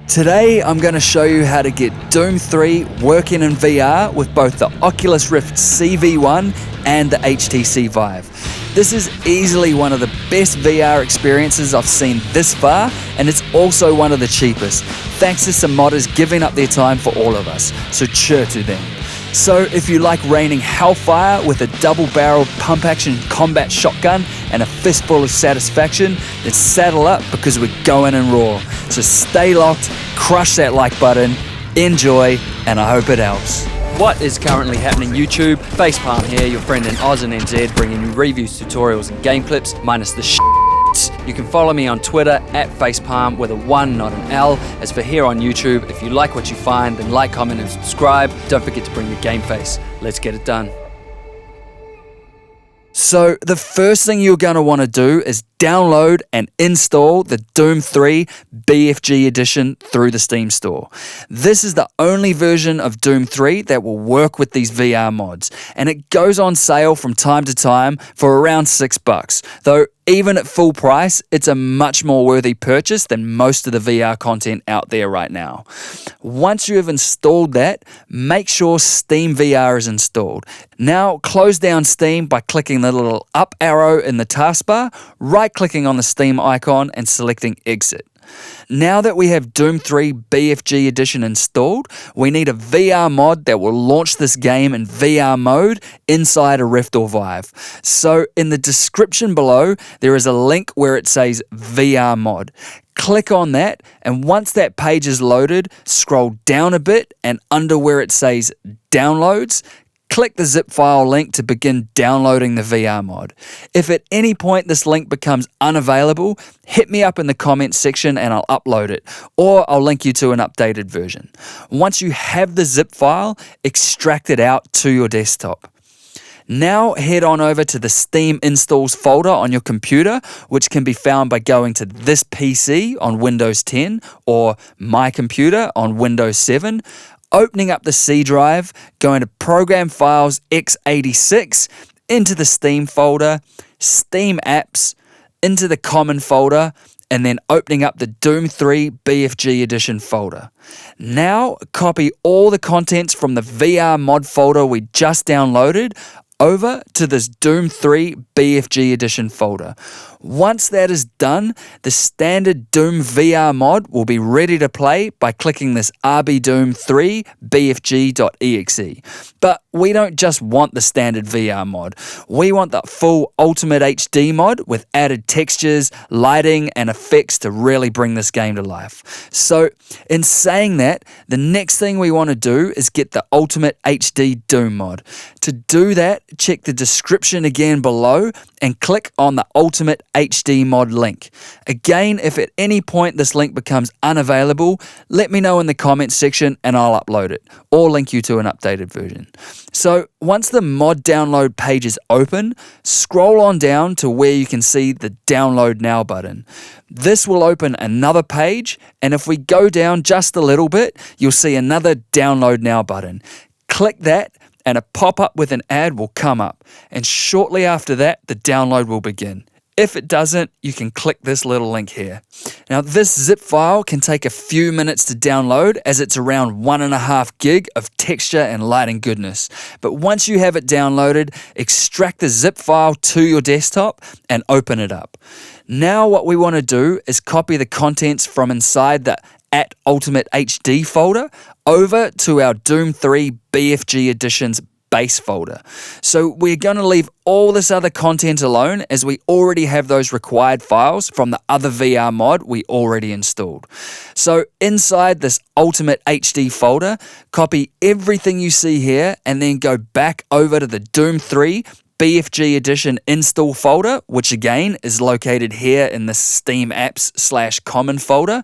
Today I'm going to show you how to get Doom 3 working in VR with both the Oculus Rift CV1 and the HTC Vive. This is easily one of the best VR experiences I've seen this far, and it's also one of the cheapest, thanks to some modders giving up their time for all of us, so cheer to them. So if you like raining hellfire with a double-barreled pump-action combat shotgun and a fistful of satisfaction, then saddle up because we're going in raw. So stay locked, crush that like button, enjoy, and I hope it helps. What is currently happening YouTube? Facepalm here, your friend in Oz and NZ, bringing you reviews, tutorials and game clips, minus the shit. You can follow me on Twitter at Facepalm with a 1, not an L. As for here on YouTube, if you like what you find, then like, comment and subscribe. Don't forget to bring your game face. Let's get it done. So the first thing you're going to want to do is download and install the Doom 3 BFG edition through the Steam store. This is the only version of Doom 3 that will work with these VR mods, and it goes on sale from time to time for around $6, though even at full price, it's a much more worthy purchase than most of the VR content out there right now. Once you have installed that, make sure Steam VR is installed. Now close down Steam by clicking the little up arrow in the taskbar, right-clicking on the Steam icon and selecting Exit. Now that we have Doom 3 BFG edition installed, we need a VR mod that will launch this game in VR mode inside a Rift or Vive. So in the description below, there is a link where it says VR mod. Click on that, and once that page is loaded, scroll down a bit and under where it says downloads, click the zip file link to begin downloading the VR mod. If at any point this link becomes unavailable, hit me up in the comments section and I'll upload it, or I'll link you to an updated version. Once you have the zip file, extract it out to your desktop. Now head on over to the Steam installs folder on your computer, which can be found by going to this PC on Windows 10 or my computer on Windows 7. Opening up the C drive, going to Program Files x86, into the Steam folder, Steam Apps, into the Common folder, and then opening up the Doom 3 BFG Edition folder. Now copy all the contents from the VR mod folder we just downloaded over to this Doom 3 BFG Edition folder. Once that is done, the standard Doom VR mod will be ready to play by clicking this RBDoom3 BFG.exe. But we don't just want the standard VR mod. We want the full Ultimate HD mod with added textures, lighting, and effects to really bring this game to life. So, in saying that, the next thing we want to do is get the Ultimate HD Doom mod. To do that, check the description again below and click on the Ultimate HD mod link. Again, if at any point this link becomes unavailable, let me know in the comments section and I'll upload it, or link you to an updated version. So once the mod download page is open, scroll on down to where you can see the Download Now button. This will open another page, and if we go down just a little bit, you'll see another Download Now button. Click that, and a pop-up with an ad will come up, and shortly after that, the download will begin. If it doesn't, you can click this little link here. Now, this zip file can take a few minutes to download, as it's around 1.5 gig of texture and lighting goodness. But once you have it downloaded, extract the zip file to your desktop and open it up. Now what we want to do is copy the contents from inside the Ultimate HD folder over to our Doom 3 BFG Edition's base folder. So we're going to leave all this other content alone, as we already have those required files from the other VR mod we already installed. So inside this Ultimate HD folder, copy everything you see here and then go back over to the Doom 3 BFG Edition install folder, which again is located here in the Steam Apps/Common folder.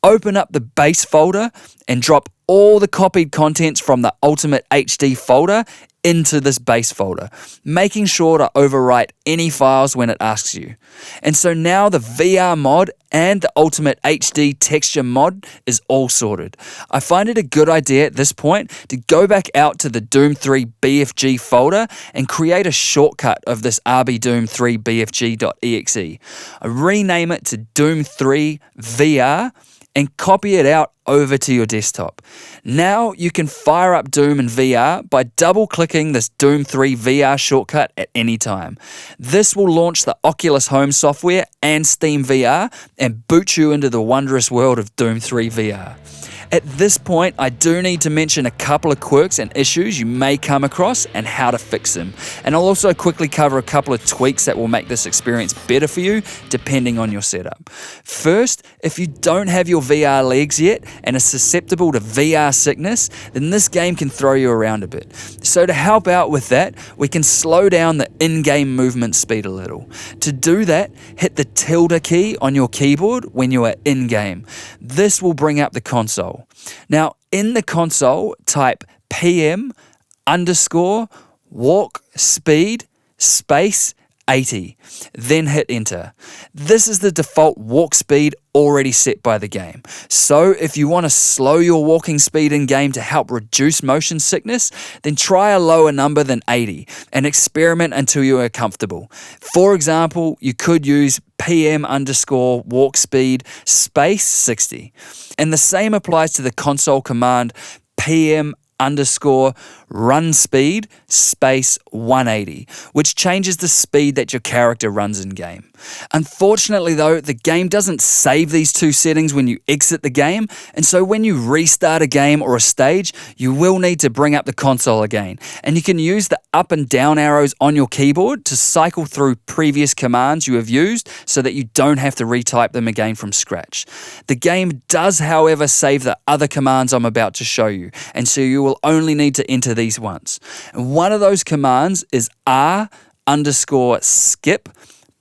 Open up the base folder and drop all the copied contents from the Ultimate HD folder into this base folder, making sure to overwrite any files when it asks you. And so now the VR mod and the Ultimate HD texture mod is all sorted. I find it a good idea at this point to go back out to the Doom 3 BFG folder and create a shortcut of this RBDoom3 BFG.exe. I rename it to Doom 3 VR and copy it out over to your desktop. Now you can fire up Doom in VR by double-clicking this Doom 3 VR shortcut at any time. This will launch the Oculus Home software and Steam VR and boot you into the wondrous world of Doom 3 VR. At this point, I do need to mention a couple of quirks and issues you may come across and how to fix them. And I'll also quickly cover a couple of tweaks that will make this experience better for you, depending on your setup. First, if you don't have your VR legs yet and are susceptible to VR sickness, then this game can throw you around a bit. So to help out with that, we can slow down the in-game movement speed a little. To do that, hit the tilde key on your keyboard when you are in-game. This will bring up the console. Now, in the console, type PM_walk speed space 80, then hit enter. This is the default walk speed already set by the game. So if you want to slow your walking speed in game to help reduce motion sickness, then try a lower number than 80 and experiment until you are comfortable. For example, you could use PM_walk speed space 60. And the same applies to the console command PM_run speed space 180, which changes the speed that your character runs in game. Unfortunately though, the game doesn't save these two settings when you exit the game, and so when you restart a game or a stage, you will need to bring up the console again. And you can use the up and down arrows on your keyboard to cycle through previous commands you have used so that you don't have to retype them again from scratch. The game does, however, save the other commands I'm about to show you, and so you will only need to enter these once. And one of those commands is R_skip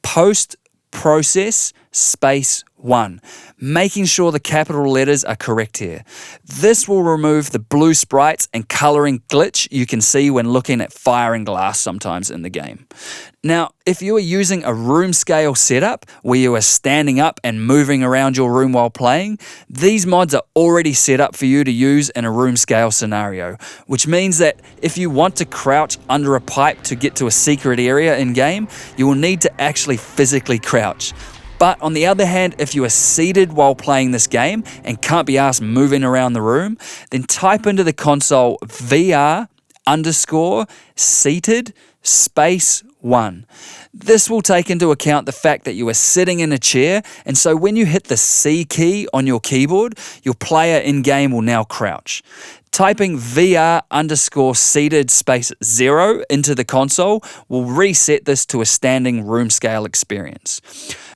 post-process space 1, making sure the capital letters are correct here. This will remove the blue sprites and coloring glitch you can see when looking at fire and glass sometimes in the game. Now, if you are using a room scale setup where you are standing up and moving around your room while playing, these mods are already set up for you to use in a room scale scenario, which means that if you want to crouch under a pipe to get to a secret area in game, you will need to actually physically crouch. But on the other hand, if you are seated while playing this game and can't be asked moving around the room, then type into the console VR_seated space 1. This will take into account the fact that you are sitting in a chair, and so when you hit the C key on your keyboard, your player in game will now crouch. Typing VR_seated space 0 into the console will reset this to a standing room scale experience.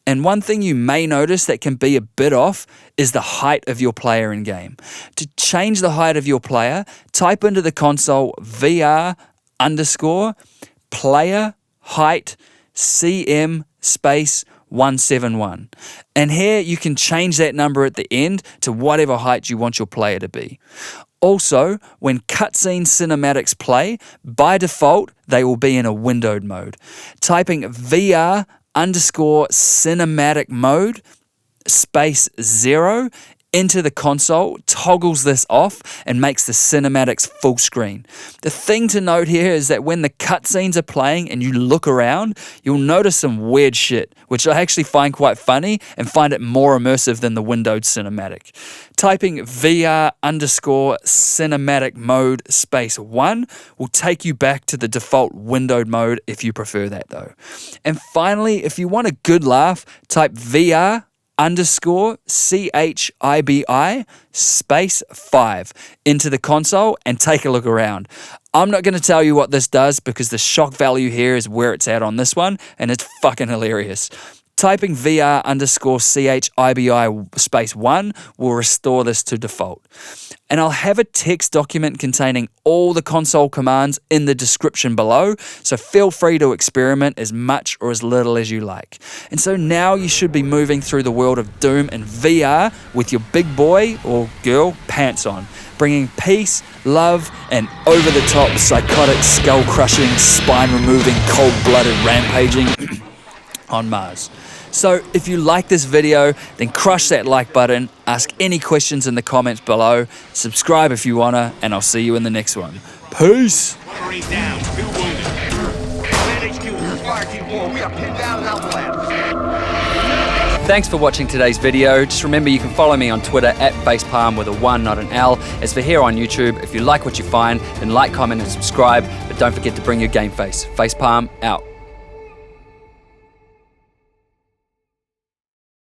And one thing you may notice that can be a bit off is the height of your player in game. To change the height of your player, type into the console VR_player height CM space 171. And here you can change that number at the end to whatever height you want your player to be. Also, when cutscene cinematics play, by default, they will be in a windowed mode. Typing VR_cinematic mode space 0 into the console toggles this off and makes the cinematics full screen. The thing to note here is that when the cutscenes are playing and you look around, you'll notice some weird shit, which I actually find quite funny and find it more immersive than the windowed cinematic. Typing VR_cinematic mode space 1 will take you back to the default windowed mode if you prefer that though. And finally, if you want a good laugh, type VR_CHIBI space 5 into the console and take a look around. I'm not going to tell you what this does because the shock value here is where it's at on this one, and it's fucking hilarious. Typing VR_CHIBI space 1 will restore this to default. And I'll have a text document containing all the console commands in the description below, so feel free to experiment as much or as little as you like. And so now you should be moving through the world of Doom in VR with your big boy or girl pants on, bringing peace, love, and over-the-top psychotic, skull-crushing, spine-removing, cold-blooded rampaging on Mars. So if you like this video, then crush that like button, ask any questions in the comments below, subscribe if you wanna, and I'll see you in the next one. Peace! Down, 2 wounded. Command HQ, this is Fire Team 4. We are pinned down and outflanked. Thanks for watching today's video. Just remember you can follow me on Twitter at facepalm with a 1, not an L. As for here on YouTube, if you like what you find, then like, comment, and subscribe. But don't forget to bring your game face. Facepalm out.